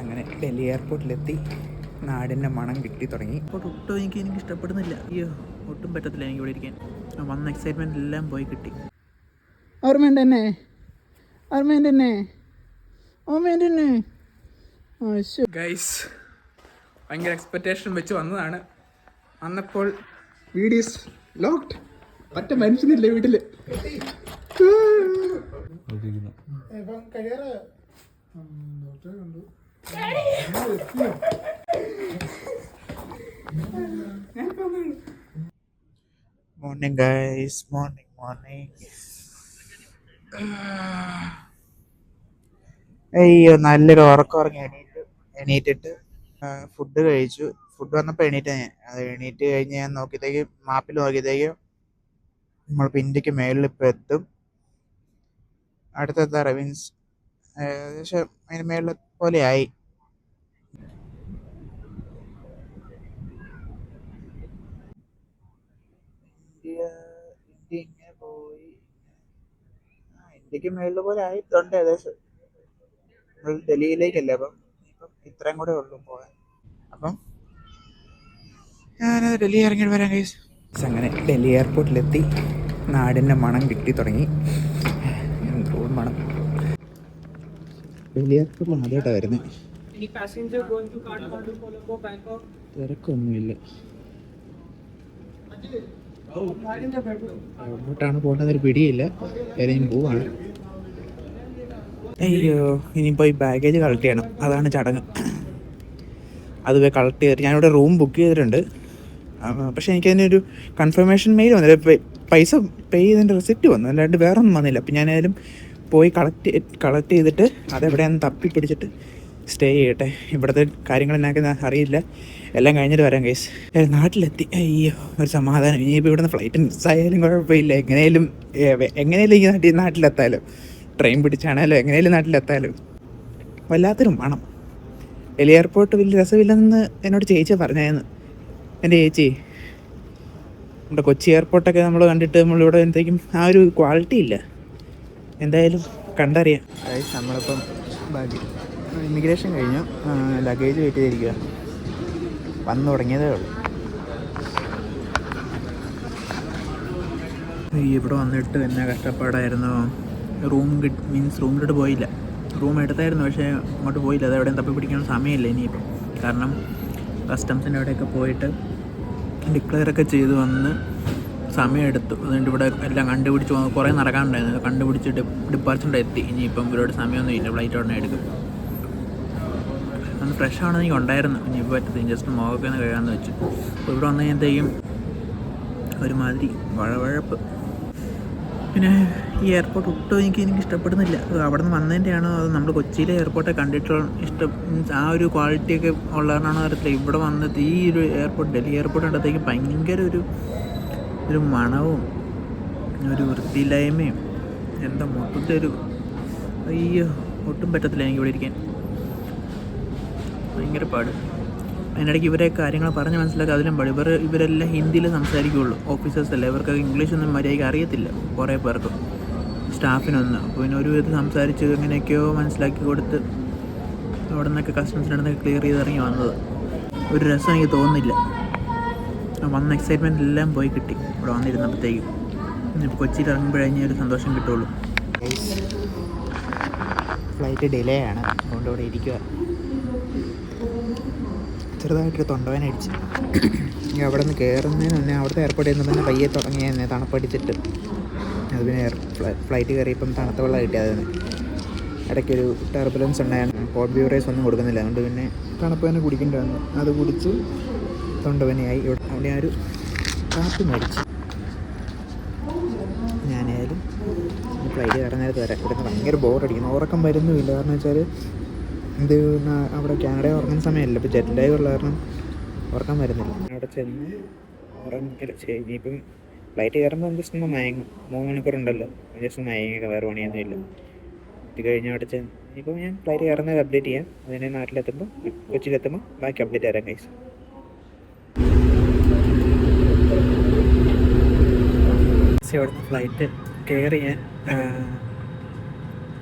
അങ്ങനെ ഡൽഹി എയർപോർട്ടിലെത്തി. നാടിൻ്റെ മണം കിട്ടി തുടങ്ങി. അപ്പോൾ ഒട്ടും എനിക്ക് ഇഷ്ടപ്പെടുന്നില്ല. അയ്യോ, ഒട്ടും പറ്റത്തില്ല എനിക്ക് ഇവിടെ ഇരിക്കാൻ. വന്ന എക്സൈറ്റ്മെൻറ്റ് എല്ലാം പോയി കിട്ടി. ഓർമ്മയുണ്ട് തന്നെ, ഓർമ്മയുണ്ട് തന്നെ, ഓർമ്മയുണ്ട് തന്നെ. ഗൈസ്, ഭയങ്കര എക്സ്പെക്റ്റേഷൻ വെച്ച് വന്നതാണ്. വന്നപ്പോൾ വീഡിയോസ് ലോക്ക്ഡ്. ഒറ്റ മനുഷ്യനില്ലേ വീട്ടില്. Morning guys, morning. അയ്യോ, നല്ലൊരു ഉറക്കം ഉറങ്ങി എണീറ്റിട്ട് ഫുഡ് കഴിച്ചു. ഫുഡ് വന്നപ്പോൾ എണീറ്റാ ഞാൻ. അത് എണീറ്റ് കഴിഞ്ഞ് ഞാൻ നോക്കിയത്തേക്ക് മാപ്പിൽ നോക്കിയത്തേക്ക് നമ്മളിപ്പോൾ ഇന്ത്യക്ക് മേളിൽ ഇപ്പോൾ എത്തും. അടുത്തെത്താറ് മീൻസ് ഏകദേശം അതിന് മേളിൽ പോലെ ആയി. ഇന്ത്യ ഇങ്ങനെ പോയി ഇന്ത്യക്ക് മേളിൽ പോലെ ആയിട്ടുണ്ട് ഏകദേശം. നമ്മൾ ഡൽഹിയിലേക്കല്ലേ, അപ്പം ഇത്രയും കൂടെ ഉള്ളൂ പോകാൻ. അപ്പം ഞാനത് ഡൽഹി ഇറങ്ങിയിട്ട് വരാം ഗൈസ്. അങ്ങനെ ഡൽഹി എയർപോർട്ടിലെത്തി. നാടിൻ്റെ മണം കിട്ടി തുടങ്ങി. എന്തോ മണം. ഡൽഹി എയർപോർട്ടിൽ ആദ്യമായിട്ടാണ് വരുന്നത്. തിരക്കൊന്നുമില്ല. എങ്ങോട്ടാണ് പോകേണ്ടതൊരു പിടിയില്ല. ഏതെങ്കിലും പോവാണ്. അയ്യോ, ഇനി പോയി ബാഗേജ് കളക്ട് ചെയ്യണം. അതാണ് ചടങ്ങ്. അത് പോയി കളക്ട് ചെയ്തിട്ട് ഞാനിവിടെ റൂം ബുക്ക് ചെയ്തിട്ടുണ്ട്. പക്ഷേ എനിക്കതിൻ്റെ ഒരു കൺഫർമേഷൻ മെയിൽ വന്നില്ല. പൈസ പേ ചെയ്തതിൻ്റെ റെസിപ്റ്റ് വന്നു, അല്ലാണ്ട് വേറെ ഒന്നും വന്നില്ല. അപ്പം ഞാനായാലും പോയി കളക്ട് ചെയ്തിട്ട് അതെവിടെയാണെന്ന് തപ്പി പിടിച്ചിട്ട് സ്റ്റേ ചെയ്യട്ടെ. ഇവിടുത്തെ കാര്യങ്ങൾ എന്നാക്കുന്ന അറിയില്ല. എല്ലാം കഴിഞ്ഞിട്ട് വരാം ഗൈസ്. നാട്ടിലെത്തി. അയ്യോ, ഒരു സമാധാനം. ഇനിയിപ്പോൾ ഇവിടുന്ന് ഫ്ലൈറ്റ് മിസ്സായാലും കുഴപ്പമില്ല. എങ്ങനെയും ഈ നാട്ടിലെത്താലോ. ട്രെയിൻ പിടിച്ചാണല്ലോ എങ്ങനെയും നാട്ടിലെത്താലോ. വല്ലാത്തൊരു മണം. ഡൽഹി എയർപോർട്ട് വലിയ രസമില്ലെന്ന് എന്നോട് ചേച്ചി പറഞ്ഞായിരുന്നു. എൻ്റെ ചേച്ചി, നമ്മുടെ കൊച്ചി എയർപോർട്ടൊക്കെ നമ്മൾ കണ്ടിട്ട് നമ്മളിവിടെ എന്തെങ്കിലും ആ ഒരു ക്വാളിറ്റി ഇല്ല. എന്തായാലും കണ്ടറിയാം. അതായത് നമ്മളിപ്പം ഇമിഗ്രേഷൻ കഴിഞ്ഞു. ലഗേജ് വെയിറ്റ് ചെയ്തിരിക്കുക. വന്നു തുടങ്ങിയതേ ഉള്ളൂ. ഇവിടെ വന്നിട്ട് എന്നാ കഷ്ടപ്പാടായിരുന്നു. റൂമിലോട്ട് പോയില്ല. റൂം എടുത്തായിരുന്നു, പക്ഷേ അങ്ങോട്ട് പോയില്ല. അത് എവിടെയും തപ്പി പിടിക്കാൻ സമയമില്ല ഇനിയിപ്പം. കാരണം കസ്റ്റംസിൻ്റെ അവിടെയൊക്കെ പോയിട്ട് ഡിക്ലെയറൊക്കെ ചെയ്ത് വന്ന് സമയമെടുത്തു. അതുകൊണ്ട് ഇവിടെ എല്ലാം കണ്ടുപിടിച്ച് കുറേ നടക്കാനുണ്ടായിരുന്നു. കണ്ടുപിടിച്ചിട്ട് ഡിപ്പാർച്ചറിൻ്റെ എത്തി. ഇനിയിപ്പം ഇവരോട് സമയമൊന്നുമില്ല, ഫ്ലൈറ്റ് ഉടനെ എടുക്കും. ഒന്ന് ഫ്രഷ് ആണെന്നെങ്കിൽ ഉണ്ടായിരുന്നു. ഇനിയിപ്പോൾ പറ്റത്തില്ല, ജസ്റ്റ് മുഖമൊക്കെ ഒന്ന് കഴുകാമെന്ന് വെച്ചു. അപ്പോൾ ഇവിടെ വന്നു കഴിഞ്ഞപ്പോഴത്തേക്കും ഒരുമാതിരി വഴവഴപ്പ്. പിന്നെ ഈ എയർപോർട്ട് ഒട്ടും എനിക്ക് ഇഷ്ടപ്പെടുന്നില്ല. അവിടെ നിന്ന് വന്നതിൻ്റെയാണോ അത് നമ്മൾ കൊച്ചിയിലെ എയർപോർട്ടെ കണ്ടിട്ടുള്ള ആ ഒരു ക്വാളിറ്റിയൊക്കെ ഉള്ളതാണോ അറിയത്തില്ല. ഇവിടെ വന്നിട്ട് ഈ ഒരു എയർപോർട്ട്, ഡൽഹി എയർപോർട്ട് കണ്ടത്തേക്കും ഭയങ്കര ഒരു മണവും ഒരു വൃത്തിയില്ലായ്മയും എന്താ മൊത്തത്തിൽ അയ്യോ, ഒട്ടും പറ്റത്തില്ല എനിക്ക് ഇവിടെ ഇരിക്കാൻ. ഭയങ്കര പാട്. അതിനിടയ്ക്ക് ഇവരെ കാര്യങ്ങൾ പറഞ്ഞ് മനസ്സിലാക്കുക അതിലും പാട്. ഇവരെല്ലാം ഹിന്ദിയിൽ സംസാരിക്കുകയുള്ളൂ. ഓഫീസേഴ്സ് അല്ലേ, ഇവർക്ക് ഇംഗ്ലീഷൊന്നും മര്യാദയ്ക്ക് അറിയത്തില്ല കുറേ പേർക്കും, സ്റ്റാഫിനൊന്നും. അപ്പോൾ പിന്നെ ഒരു വിധം സംസാരിച്ച് എങ്ങനെയൊക്കെയോ മനസ്സിലാക്കി കൊടുത്ത് അവിടെ നിന്നൊക്കെ കസ്റ്റംസിൻ്റെ അടുത്തൊക്കെ ക്ലിയർ ചെയ്ത് ഇറങ്ങി വന്നത്. ഒരു രസം എനിക്ക് തോന്നുന്നില്ല. വന്ന എക്സൈറ്റ്മെൻറ്റ് എല്ലാം പോയി കിട്ടി ഇവിടെ വന്നിരുന്നപ്പോഴത്തേക്കും. ഇപ്പോൾ കൊച്ചിയിൽ ഇറങ്ങുമ്പോഴേ ഒരു സന്തോഷം കിട്ടുള്ളൂ. ഫ്ലൈറ്റ് ഡിലേ ആണ്, അതുകൊണ്ട് ഇവിടെ ഇരിക്കുക. ചെറുതായിട്ടൊരു തൊണ്ടവേന അടിച്ച്. അവിടെ നിന്ന് കയറുന്നതിന് മുന്നേ അവിടുത്തെ എയർപോർട്ടിൽ നിന്ന് തന്നെ പയ്യെ തുടങ്ങിയായിരുന്നു തണുപ്പടിച്ചിട്ട്. അത് പിന്നെ ഫ്ലൈറ്റ് കയറിയപ്പം തണുത്ത വെള്ളം കിട്ടിയതിന് ഇടയ്ക്കൊരു ടർബുലൻസ് ഉണ്ടായിരുന്നു. ഹോട്ട് ബ്യൂറേസ് ഒന്നും കൊടുക്കുന്നില്ല, അതുകൊണ്ട് പിന്നെ തണുപ്പ് തന്നെ കുടിക്കേണ്ടി വന്നു. അത് കുടിച്ച് തൊണ്ടവേനയായി. അവിടെ ആ ഒരു കാപ്പി മേടിച്ചു. ഞാനായാലും ഫ്ലൈറ്റ് കയറാൻ നേരത്ത് വരാം. ഇവിടെ നിന്ന് ഭയങ്കര ബോറടിക്കുന്നു. ഉറക്കം വരുന്നുമില്ല. കാരണം വെച്ചാൽ ഇത് അവിടെ കാനഡയിൽ ഉറങ്ങുന്ന സമയമല്ല. ഇപ്പോൾ ജെറ്റ് ലാഗ് ഉള്ള കാരണം ഉറക്കം വരുന്നില്ല. അവിടെ ചെന്ന് ഉറങ്ങില്ല. ഇനിയിപ്പം ഫ്ലൈറ്റ് കയറുമ്പോൾ ജസ്റ്റ് ഒന്ന് മയങ്ങും. 3 മണിക്കൂറുണ്ടല്ലോ, ജസ്റ്റ് മയങ്ങിയൊക്കെ വേറെ പണിയൊന്നുമില്ല. ഇത് കഴിഞ്ഞ് അവിടെ ചെന്ന് ഇനിയിപ്പോൾ ഞാൻ ഫ്ലൈറ്റ് കയറുന്നത് അപ്ഡേറ്റ് ചെയ്യാം. അതിനെ നാട്ടിലെത്തുമ്പോൾ കൊച്ചിയിലെത്തുമ്പോൾ ബാക്കി അപ്ഡേറ്റ് തരാം ഗൈസ്. അവിടുത്തെ ഫ്ലൈറ്റ് കയറി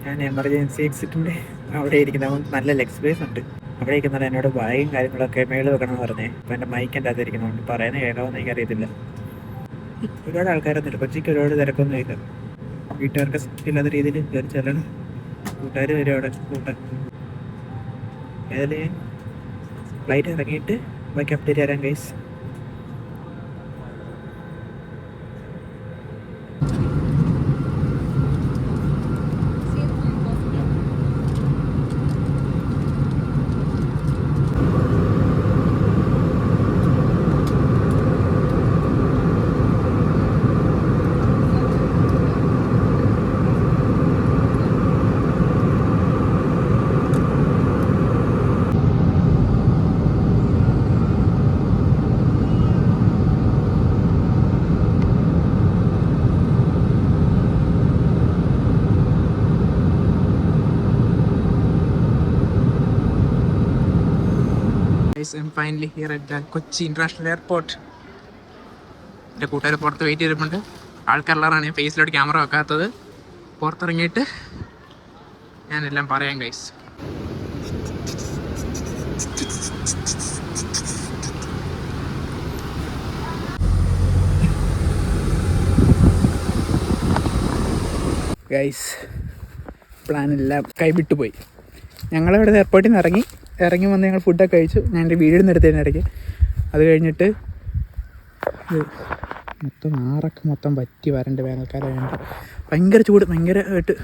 ഞാൻ എമർജൻസി എക്സിറ്റിൻ്റെ അവിടെ ഇരിക്കുന്ന നല്ല ലെഗ് സ്പേസ് ഉണ്ട്. അവിടെ ഇരിക്കുന്നത് എന്നോട് ബാഗും കാര്യങ്ങളൊക്കെ മേളിൽ വെക്കണമെന്ന് പറഞ്ഞേ. അപ്പോൾ എൻ്റെ മൈക്കിൻ്റെ അകത്തിരിക്കുന്നുണ്ട്, പറയുന്നത് കേൾക്കാമെന്ന് എനിക്കറിയത്തില്ല. ഒരുപാട് ആൾക്കാരൊന്നുമില്ല, കൊച്ചിക്ക് ഒരുപാട് തിരക്കൊന്നുമില്ല. വീട്ടുകാർക്ക് ഇല്ലാത്ത രീതിയിൽ കയറി ചെല്ലണം. കൂട്ടുകാർ വരും അവിടെ കൂട്ടാൻ. ഏതായാലും ഫ്ലൈറ്റ് ഇറങ്ങിയിട്ട് ബാക്കി അപ്ഡേറ്റ് തരാം guys. I'm finally here at the Kochi international airport. എൻ്റെ കൂട്ടുകാർ പുറത്ത് വെയിറ്റ് ചെയ്തിട്ടുണ്ട്. ആൾക്കാരുള്ളതാണ് ഫേസിലോട്ട് ക്യാമറ വെക്കാത്തത്. പുറത്തിറങ്ങിയിട്ട് ഞാനെല്ലാം പറയാം ഗൈസ്. ഗൈസ് പ്ലാനെല്ലാം കൈവിട്ടുപോയി. ഞങ്ങളിവിടെ എയർപോർട്ടിൽ നിന്ന് ഇറങ്ങി വന്ന് ഞങ്ങൾ ഫുഡൊക്കെ കഴിച്ചു. ഞാൻ എൻ്റെ വീട് നിർത്തിയതിന് ഇടയ്ക്ക്. അത് കഴിഞ്ഞിട്ട് മൊത്തം പറ്റി വരണ്ട് വേനൽക്കാലമായിട്ട് ഭയങ്കര ചൂട്, ഭയങ്കരമായിട്ട്.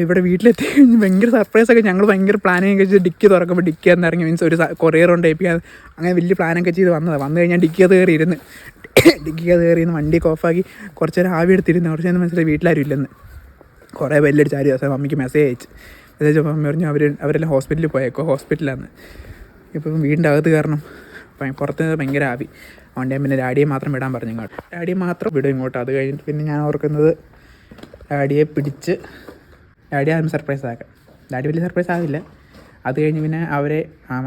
ഇവിടെ വീട്ടിലെത്തി കഴിഞ്ഞ് ഭയങ്കര സർപ്രൈസൊക്കെ. ഞങ്ങൾ ഭയങ്കര പ്ലാനിങ് ഒക്കെ ചെയ്ത് ഡിക്കി തുറക്കുമ്പോൾ ഡിക്കി എന്ന് ഇറങ്ങി, മീൻസ് ഒരു കൊറിയർ കൊണ്ട് ഏൽപ്പിക്കാൻ അങ്ങനെ വലിയ പ്ലാനൊക്കെ ചെയ്ത് വന്നു കഴിഞ്ഞാൽ ഡിക്കിയത് കയറിയിരുന്ന് വണ്ടിയൊക്കെ ഓഫാക്കി കുറച്ച് നേരം ആവി എടുത്തിരുന്നു. കുറച്ച് നേരം മനസ്സിലായി വീട്ടിലാരും ഇല്ലെന്ന്. കുറേ ബെല്ലടിച്ച് ആരും ദിവസം മമ്മിക്ക് മെസ്സേജ് അയച്ചു. മമ്മി പറഞ്ഞു അവരെല്ലാം ഹോസ്പിറ്റലിൽ ഹോസ്പിറ്റലാണ്. ഇപ്പം വീടിൻ്റെ അകത്ത് കാരണം പുറത്ത് ഭയങ്കര ആവി. അതുകൊണ്ട് ഞാൻ പിന്നെ ഡാഡിയെ മാത്രം വിടാൻ പറഞ്ഞു ഇങ്ങോട്ട്. ഡാഡിയെ മാത്രം വിടും ഇങ്ങോട്ട്. അത് കഴിഞ്ഞിട്ട് പിന്നെ ഞാൻ ഓർക്കുന്നത് ഡാഡിയെ പിടിച്ച് ഡാഡി ആദ്യം സർപ്രൈസ് ആക്കാം. ഡാഡി വലിയ സർപ്രൈസ് ആവില്ല. അത് കഴിഞ്ഞ് പിന്നെ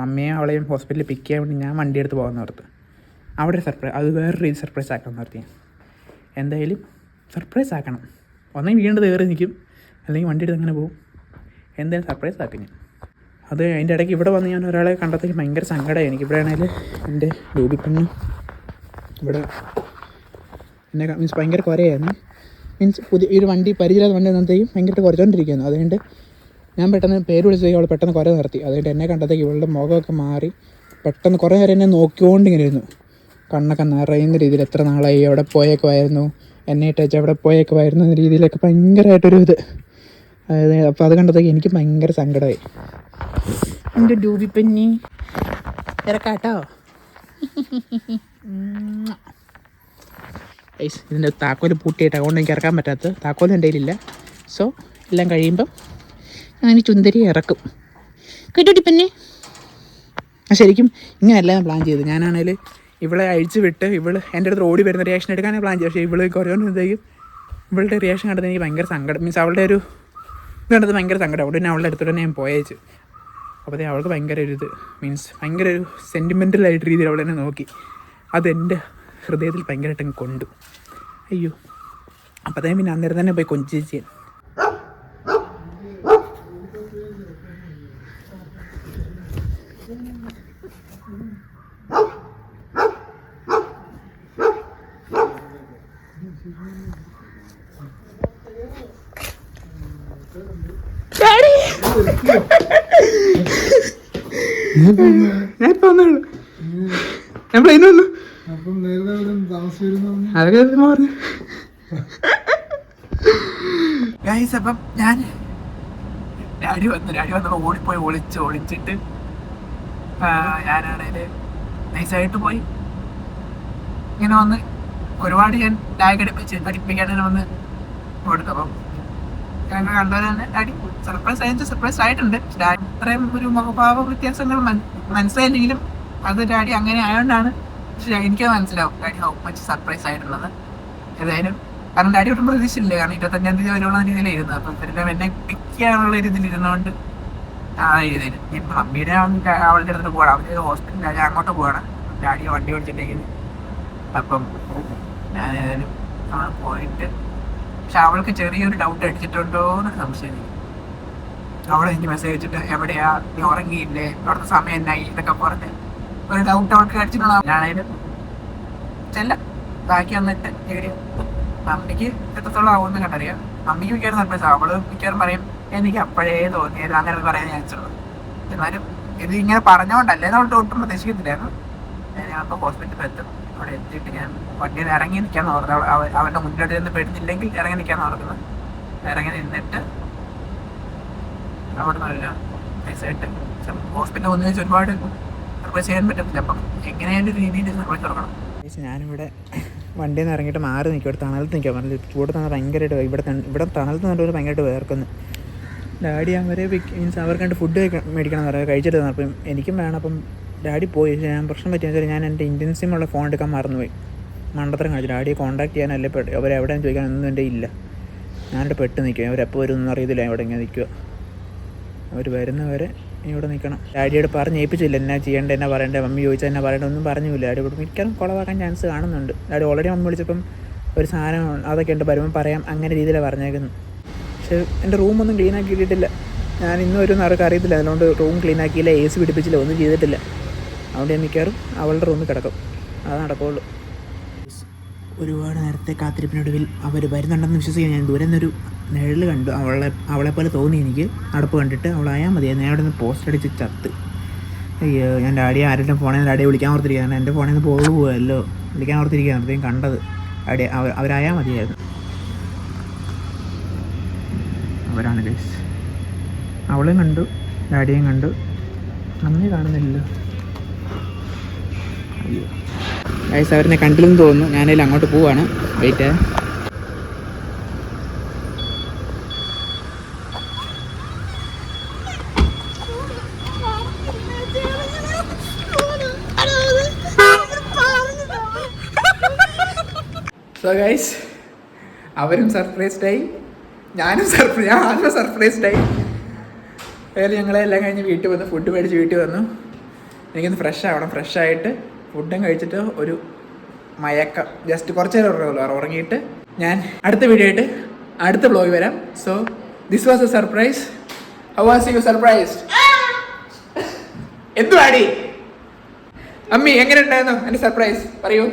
മമ്മിയെ അവളെയും ഹോസ്പിറ്റലിൽ പിക്ക് ചെയ്യാൻ വേണ്ടി ഞാൻ വണ്ടി എടുത്ത് പോകാമെന്ന് ഓർത്ത്. അവിടെ സർപ്രൈസ്, അത് വേറൊരു രീതി സർപ്രൈസ് ആക്കാമെന്ന് ഓർത്തി. എന്തായാലും സർപ്രൈസ് ആക്കണം. ഒന്നെങ്കിൽ വീണ്ടും കയറി നിൽക്കും, അല്ലെങ്കിൽ വണ്ടി എടുത്ത് അങ്ങനെ പോകും. എന്തായാലും സർപ്രൈസ് ആക്കും ഞാൻ. അത് അതിൻ്റെ ഇടയ്ക്ക് ഇവിടെ വന്ന് ഞാൻ ഒരാളെ കണ്ടത്തേക്ക് ഭയങ്കര സങ്കടമായി എനിക്ക്. ഇവിടെ ആണെങ്കിൽ എൻ്റെ ബേബി പെണ്ണ് ഇവിടെ എന്നെ മീൻസ് ഭയങ്കര കുറയായിരുന്നു. മീൻസ് ഒരു വണ്ടി പരിചയമില്ലാത്ത വണ്ടി വന്നത്തേക്കും ഭയങ്കരമായിട്ട് കുറച്ചുകൊണ്ടിരിക്കുന്നു. അതുകൊണ്ട് ഞാൻ പെട്ടെന്ന് പേര് വിളിച്ചേക്കും. അവൾ പെട്ടെന്ന് കുറേ നിർത്തി. അതുകൊണ്ട് എന്നെ കണ്ടത്തേക്ക് ഇവളുടെ മുഖമൊക്കെ മാറി പെട്ടെന്ന് കുറേ നേരം എന്നെ നോക്കിക്കൊണ്ടിങ്ങനെ ഇരുന്നു. കണ്ണൊക്കെ നിറയുന്ന രീതിയിൽ എത്ര നാളായി, എവിടെ പോയേക്കുമായിരുന്നു, എന്നെ ഇട്ടേച്ച് എവിടെ പോയേക്കുമായിരുന്നു എന്ന രീതിയിലൊക്കെ ഭയങ്കരമായിട്ടൊരു ഇത്. അതായത് അപ്പോൾ അത് കണ്ടത്തേക്ക് എനിക്ക് ഭയങ്കര സങ്കടമായി. എൻ്റെ ഡൂബിപ്പഞ്ഞി ഇറക്കാട്ടോ. ഇതിൻ്റെ താക്കോൽ പൂട്ടിയിട്ട് അതുകൊണ്ട് എനിക്ക് ഇറക്കാൻ പറ്റാത്തത്. താക്കോൽ എൻ്റെ കയ്യിലില്ല. സോ എല്ലാം കഴിയുമ്പം ഞാൻ ചുന്ദരി ഇറക്കും. കേട്ടോട്ടിപ്പന്നെ ശരിക്കും ഇങ്ങനെയല്ല ഞാൻ പ്ലാൻ ചെയ്തത്. ഞാനാണെങ്കിൽ ഇവളെ അഴിച്ച് വിട്ട് എൻ്റെ അടുത്ത് ഓടി വരുന്ന റിയാക്ഷൻ എടുക്കാനേ പ്ലാൻ ചെയ്തു. പക്ഷേ ഇവള് കുറയുമ്പോഴത്തേക്കും ഇവളുടെ റിയാക്ഷൻ കണ്ടത് എനിക്ക് ഭയങ്കര സങ്കടം. മീൻസ് അവളുടെ ഒരു ഇത് കണ്ടത് ഭയങ്കര സങ്കടം. അവിടെ തന്നെ അവളുടെ അടുത്തോട്ട് തന്നെ ഞാൻ പോയേച്ചു. അപ്പോൾ അവൾക്ക് ഭയങ്കര ഒരു ഇത്, മീൻസ് ഭയങ്കര ഒരു സെൻറ്റിമെൻ്റലായിട്ട് രീതിയിൽ അവളെന്നെ നോക്കി. അതെൻ്റെ ഹൃദയത്തിൽ ഭയങ്കരമായിട്ട് കൊണ്ടു. അയ്യോ, അപ്പോഴത്തേ പിന്നെ അന്നേരം തന്നെ പോയി കൊഞ്ചിച്ച് ഞാൻ വന്നുള്ളൂ. ഞാൻ പ്ലെയിൻ വന്നു. അതൊക്കെ പറഞ്ഞു ഗൈസ്. അപ്പം ഞാൻ ഡാഡി വന്ന് ഓടിപ്പോയി ഒളിച്ചിട്ട് ഞാനാണേല് നൈസായിട്ട് പോയി ഇങ്ങനെ വന്ന് ഒരുപാട് ഞാൻ ടാഗ് അടിപ്പിക്കാൻ വന്ന് കൊടുത്തു. അപ്പം ഞങ്ങൾ കണ്ടവർ തന്നെ ഡാഡി സർപ്രൈസ് ആയിട്ടുണ്ട്. ഡാഡി അത്രയും ഒരു മുഖഭാവ വ്യത്യാസങ്ങൾ മനസ്സിലായില്ലെങ്കിലും അത് ഡാഡി അങ്ങനെ ആയതുകൊണ്ടാണ്. പക്ഷെ എനിക്കത് മനസ്സിലാവും ഡാഡി ഹൗ മച്ച് സർപ്രൈസ് ആയിട്ടുള്ളത്. ഏതായാലും കാരണം ഡാഡി ഒട്ടും പ്രതീക്ഷിച്ചില്ല. കാരണം 25-ാം തീയതി വരുള്ള രീതിയിലായിരുന്നു. അപ്പം പിന്നെ എന്നെ പിക്ക് ചെയ്യാനുള്ള രീതിയിൽ ഇരുന്നുകൊണ്ട് ആ രീതിയിൽ ഇപ്പം മമ്മിയുടെ അവളുടെ അടുത്ത് പോകണം. അവര് ഹോസ്പിറ്റലിൽ അങ്ങോട്ട് പോകണം. ഡാഡിയെ വണ്ടി ഓടിച്ചിട്ടുണ്ടെങ്കിൽ. അപ്പം ഞാൻ ഏതായാലും പോയിട്ട്, പക്ഷെ അവൾക്ക് ചെറിയൊരു ഡൗട്ട് അടിച്ചിട്ടുണ്ടോ എന്ന് സംശയം. അവിടെ എനിക്ക് മെസ്സേജ് വെച്ചിട്ട് എവിടെയാ, നീ ഉറങ്ങിയില്ലേ, അവിടുത്തെ സമയം എന്നായി ഇതൊക്കെ പറഞ്ഞ് ഒരു ഡൗട്ട് അവൾക്ക് അടിച്ചിട്ടുള്ള ഞാനായാലും ചെല്ലാം. ബാക്കി വന്നിട്ട് ഏരിയ മമ്മിക്ക് എത്രത്തോളം ആവുമെന്ന് കണ്ടറിയാം. മമ്മിക്ക് മിക്കവാറും സർപ്രൈസ് ആവും. അവള് മിക്കവാറും പറയും എനിക്ക് അപ്പോഴേ തോന്നിയത് അങ്ങനെ പറയാൻ ചാൻസുള്ളൂ. എന്നാലും ഇത് ഇങ്ങനെ പറഞ്ഞോണ്ടല്ലേ നമ്മൾ ഒട്ടും പ്രതീക്ഷിക്കുന്നില്ലായിരുന്നു. ഞാനിപ്പോൾ ഹോസ്പിറ്റലിൽ എത്തും. അവിടെ എത്തിയിട്ട് ഞാൻ വണ്ടിയിൽ ഇറങ്ങി നിൽക്കാന്ന് പറഞ്ഞത്. അവൻ്റെ മുന്നിലോട്ട് ചെന്ന് പെടുന്നില്ലെങ്കിൽ ഇറങ്ങി നിൽക്കാന്ന് പറഞ്ഞത്. ഇറങ്ങി നിന്നിട്ട് അവിടെ നല്ല നൈസായിട്ട് ഹോസ്പിറ്റലിൽ വന്നു വെച്ചാൽ ഒരുപാട് സർപ്രൈസ് ചെയ്യാൻ പറ്റത്തില്ല. അപ്പം എങ്ങനെയായാലും ഒരു രീതിയിൽ സർപ്രൈസ് തുടങ്ങണം. ഞാനിവിടെ വണ്ടിയിൽ നിന്ന് ഇറങ്ങിയിട്ട് മാറി നിൽക്കും. ഇവിടെ തണലത്ത് നിൽക്കാൻ പറഞ്ഞില്ല. ചൂട് തണൽ ഭയങ്കരമായിട്ട് ഇവിടെ തണലത്ത് നിന്നിട്ട് ഭയങ്കരമായിട്ട് വേർക്കുന്നു. ഡാഡി അവരെ മീൻസ് അവർക്ക് വേണ്ടി ഫുഡ് മേടിക്കണം എന്ന് പറയാം. കഴിച്ചിട്ട് തന്നു. അപ്പം എനിക്കും വേണം. അപ്പം ഡാഡി പോയി. പക്ഷേ ഞാൻ പ്രശ്നം പറ്റിയെന്ന് വെച്ചാൽ ഞാൻ എൻ്റെ ഇന്ത്യൻ സിമ്മുള്ള ഫോൺ എടുക്കാൻ മറന്നുപോയി. മണ്ടത്തരം കാണിച്ചു. ഡാഡിയെ കോൺടാക്ട് ചെയ്യാനല്ലേ അവരെവിടെയും ചോദിക്കാനൊന്നും എൻ്റെ ഇല്ല. ഞാനിവിടെ പെട്ട് നിൽക്കുക. അവരെപ്പോൾ വരുമെന്ന് അറിയത്തില്ല. ഇവിടെ ഇങ്ങനെ നിൽക്കുക. അവർ വരുന്നവരെ ഇവിടെ നിൽക്കണം. ഡാഡിയോട് പറഞ്ഞ് ഏൽപ്പിച്ചില്ല എന്നാ ചെയ്യേണ്ടത്, എന്നാ പറയേണ്ടത്. മമ്മി ചോദിച്ചാൽ എന്നാ പറയേണ്ടത് ഒന്നും പറഞ്ഞില്ല. ഡാഡി ഇവിടെ മിക്കവാറും കുളവാക്കാൻ ചാൻസ് കാണുന്നുണ്ട്. ഡാഡി ഓൾറെഡി മമ്മി വിളിച്ചപ്പം ഒരു സാധനം അതൊക്കെ ഉണ്ട്, വരുമ്പം പറയാം, അങ്ങനെ രീതിയിലാണ് പറഞ്ഞേക്കുന്നത്. പക്ഷേ എൻ്റെ റൂമൊന്നും ക്ലീൻ ആക്കി ഇട്ടിട്ടില്ല. ഞാൻ ഇന്നും ഒരു ആർക്ക് അറിയത്തില്ല. അതുകൊണ്ട് റൂം ക്ലീൻ ആക്കിയില്ല, AC പിടിപ്പിച്ചില്ല, ഒന്നും ചെയ്തിട്ടില്ല. അതുകൊണ്ട് ഞാൻ മിക്കവാറും അവളുടെ റൂമിൽ കിടക്കും. അത് നടക്കുള്ളൂ. ഒരുപാട് നേരത്തെ കാത്തിരിപ്പിനൊടുവിൽ അവർ വരുന്നുണ്ടെന്ന് വിശ്വസിക്കാൻ ഞാൻ ദൂരെ നിന്നൊരു നിഴൽ കണ്ടു. അവളെപ്പോലെ തോന്നി എനിക്ക്. നടപ്പ് കണ്ടിട്ട് അവളായാൽ മതി. ഞാൻ അവിടെ നിന്ന് പോസ്റ്റ് അടിച്ച് ചത്ത്. അയ്യോ, ഞാൻ ഡാഡിയെ ആരെങ്കിലും ഫോണിൽ നിന്ന് ഡാഡിയെ വിളിക്കാൻ ഓർത്തിരിക്കുകയാണ്. എൻ്റെ ഫോണിൽ നിന്ന് പോകുമല്ലോ, വിളിക്കാൻ ഓർത്തിരിക്കുകയാണ്. അപ്പോഴത്തേക്കും കണ്ടത് ഡാഡി അവരായാൽ മതിയായിരുന്നു. അവരാണ് ഗൈസ്. അവളെയും കണ്ടു, ഡാഡിയെയും കണ്ടു. നന്ദി കാണുന്നില്ലല്ലോ. അയ്യോ ഗൈസ്, അവരെന്നെ കണ്ടില്ലെന്ന് തോന്നുന്നു. ഞാനതിൽ അങ്ങോട്ട് പോവാണ്. വെയിറ്റ്. സോ ഗൈസ്, അവരും സർപ്രൈസ്ഡായി, ഞാൻ ആദ്യം സർപ്രൈസ്ഡായി. വേറെ ഞങ്ങളെല്ലാം കഴിഞ്ഞ് വീട്ടിൽ വന്ന് ഫുഡ് മേടിച്ച് വീട്ടിൽ വന്നു. എനിക്കൊന്ന് ഫ്രഷ് ആവണം. ഫ്രഷായിട്ട് ഫുഡും കഴിച്ചിട്ട് ഒരു മയക്കം ജസ്റ്റ് കുറച്ച് നേരം ഉറങ്ങിയിട്ട് ഞാൻ അടുത്ത വീഡിയോ ആയിട്ട് അടുത്ത വ്ലോഗ് വരാം. So this was A surprise. How was you surprised? എന്തുവാടി അമ്മി, എങ്ങനെ ഉണ്ടായിരുന്നു എൻ്റെ സർപ്രൈസ്? പറയൂ.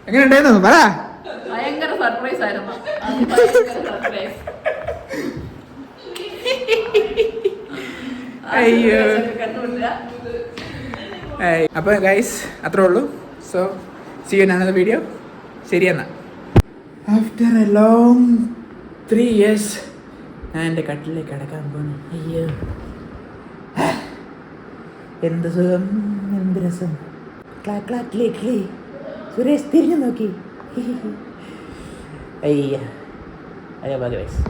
എങ്ങനെ ഉണ്ടായിരുന്നു പറ. ഭയങ്കര സർപ്രൈസ് ആയിരുന്നു. അയ്യോ. അപ്പോൾ ഗൈസ് അത്രേ ഉള്ളൂ. So see you in another video. ശരി എന്നാ. ആഫ്റ്റർ എ ലോങ് 3 years ഞാൻ എൻ്റെ കട്ടിലേക്ക് കിടക്കാൻ പോകുന്നു. അയ്യോ, എന്ത് സുഖം, എന്ത് രസം. ക്ലീ സുരേഷ് തിരിഞ്ഞു നോക്കി. അയ്യ, അയ്യോ, ഗൈസ്.